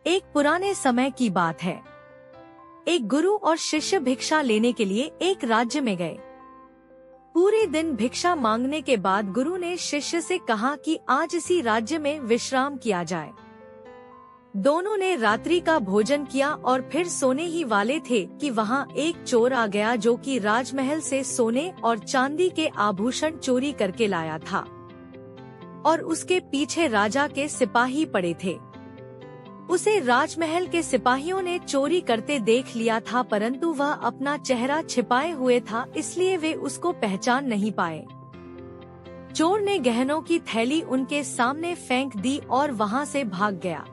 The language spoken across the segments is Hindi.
एक पुराने समय की बात है। एक गुरु और शिष्य भिक्षा लेने के लिए एक राज्य में गए। पूरे दिन भिक्षा मांगने के बाद गुरु ने शिष्य से कहा कि आज इसी राज्य में विश्राम किया जाए। दोनों ने रात्रि का भोजन किया और फिर सोने ही वाले थे कि वहां एक चोर आ गया जो कि राजमहल से सोने और चांदी के आभूषण चोरी करके लाया था और उसके पीछे राजा के सिपाही पड़े थे। उसे राजमहल के सिपाहियों ने चोरी करते देख लिया था, परंतु वह अपना चेहरा छिपाए हुए था, इसलिए वे उसको पहचान नहीं पाए। चोर ने गहनों की थैली उनके सामने फेंक दी और वहां से भाग गया।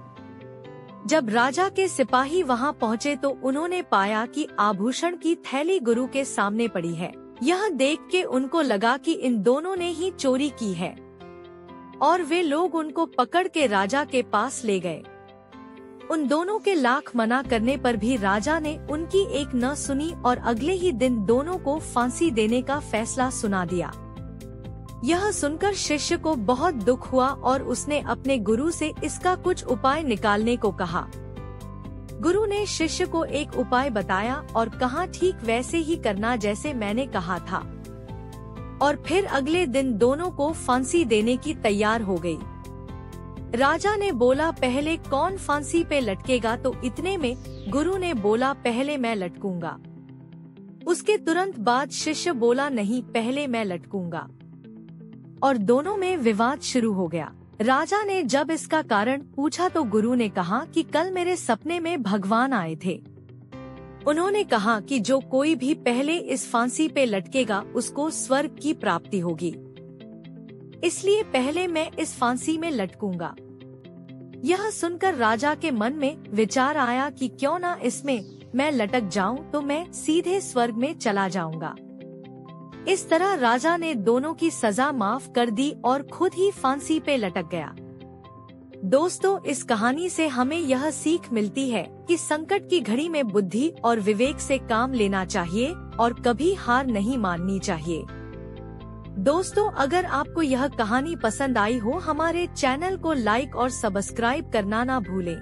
जब राजा के सिपाही वहां पहुंचे तो उन्होंने पाया कि आभूषण की थैली गुरु के सामने पड़ी है। यह देख के उनको लगा कि इन दोनों ने ही चोरी की है और वे लोग उनको पकड़ के राजा के पास ले गए। उन दोनों के लाख मना करने पर भी राजा ने उनकी एक न सुनी और अगले ही दिन दोनों को फांसी देने का फैसला सुना दिया। यह सुनकर शिष्य को बहुत दुख हुआ और उसने अपने गुरु से इसका कुछ उपाय निकालने को कहा। गुरु ने शिष्य को एक उपाय बताया और कहा, ठीक वैसे ही करना जैसे मैंने कहा था। और फिर अगले दिन दोनों को फांसी देने की तैयार हो गई। राजा ने बोला, पहले कौन फांसी पे लटकेगा? तो इतने में गुरु ने बोला, पहले मैं लटकूंगा। उसके तुरंत बाद शिष्य बोला, नहीं पहले मैं लटकूंगा। और दोनों में विवाद शुरू हो गया। राजा ने जब इसका कारण पूछा तो गुरु ने कहा कि कल मेरे सपने में भगवान आए थे। उन्होंने कहा कि जो कोई भी पहले इस फांसी पे लटकेगा उसको स्वर्ग की प्राप्ति होगी, इसलिए पहले मैं इस फांसी में लटकूंगा। यह सुनकर राजा के मन में विचार आया कि क्यों ना इसमें मैं लटक जाऊं तो मैं सीधे स्वर्ग में चला जाऊंगा। इस तरह राजा ने दोनों की सजा माफ कर दी और खुद ही फांसी पे लटक गया। दोस्तों, इस कहानी से हमें यह सीख मिलती है कि संकट की घड़ी में बुद्धि और विवेक से काम लेना चाहिए और कभी हार नहीं माननी चाहिए। दोस्तों, अगर आपको यह कहानी पसंद आई हो, हमारे चैनल को लाइक और सब्सक्राइब करना ना भूलें।